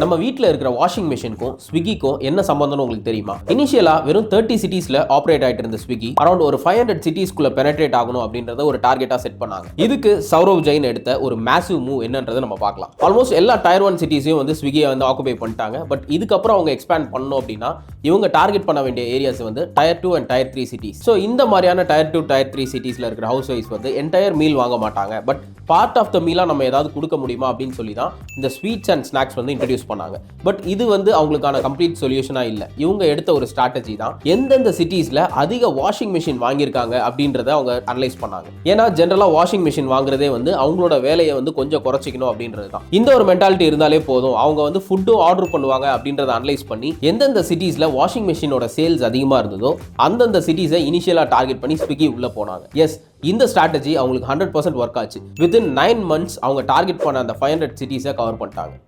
நம்ம வீட்டில் இருக்கிற வாஷிங் மிஷினுக்கும் ஸ்விக்கிக்கும் என்ன சம்பந்தம்னு உங்களுக்கு தெரியுமா? இனிஷியலா வெறும் 30 சிட்டிஸ்ல ஆப்ரேட் ஆயிட்டு இருந்த ஸ்விக்கி அரௌண்ட் ஒரு 500 சிட்டிஸ்க்குள்ள பெனட்ரேட் ஆகணும் அப்படின்றத ஒரு டார்கெட்டா செட் பண்ணாங்க. இதுக்கு சௌரவ் ஜெயின் எடுத்த ஒரு மேசிவ் மூவ் என்னன்றதை நம்ம பார்க்கலாம். ஆல்மோஸ்ட் எல்லா டயர் 1 சிட்டிஸையும் வந்து ஸ்விக்கியை வந்து ஆக்குபை பண்ணிட்டாங்க. பட் இதுக்கப்புறம் அவங்க எக்ஸ்பேண்ட் பண்ணணும் அப்படின்னா இவங்க டார்கெட் பண்ண வேண்டிய ஏரியாஸ் வந்து tier 2 and tier 3 cities. So இந்த மாதிரியான டயர் 2 டயர் 3 சிட்டிஸ்ல இருக்கிற ஹவுஸ் ஒய்ஃப்ஸ் வந்து என்டையர் மீல் வாங்க மாட்டாங்க. பட் பார்ட் ஆஃப் த மீலா நம்ம ஏதாவது கொடுக்க முடியுமா அப்படின்னு சொல்லி தான் இந்த ஸ்வீட்ஸ் அண்ட் ஸ்நாக்ஸ் வந்து இன்ட்ரடியூஸ் பண்ணாங்க. பட் இது வந்து அவங்களுக்கான கம்ப்ளீட் சொல்யூஷனா இல்ல. இவங்க எடுத்த ஒரு ஸ்ட்ராட்டஜி தான் எந்தெந்த சிட்டிஸ்ல அதிக வாஷிங் மிஷின் வாங்கியிருக்காங்க அப்படின்றத அவங்க அனலைஸ் பண்ணாங்க. ஏன்னா ஜென்ரலா வாஷிங் மிஷின் வாங்குறதே வந்து அவங்களோட வேலையை வந்து கொஞ்சம் குறைச்சிக்கணும் அப்படின்றது தான். இந்த ஒரு மென்டாலிட்டி இருந்தாலே போதும், அவங்க வந்து ஃபுட்டும் ஆர்டர் பண்ணுவாங்க அப்படின்றத அனலைஸ் பண்ணி எந்தெந்த சிட்டிஸ்ல வாஷிங் மிஷினோட சேல்ஸ் அதிகமா இருந்ததோ அந்தந்த சிட்டிஸை இனிஷியலா டார்கெட் பண்ணி ஸ்விக்கி உள்ள போனாங்க. எஸ், இந்த ஸ்ட்ராட்டஜி அவங்களுக்கு 100% ஒர்க் ஆச்சு. வித்தின் 9 months அவங்க டார்கெட் பண்ண அந்த 500 சிட்டிஸை கவர் பண்ணிட்டாங்க.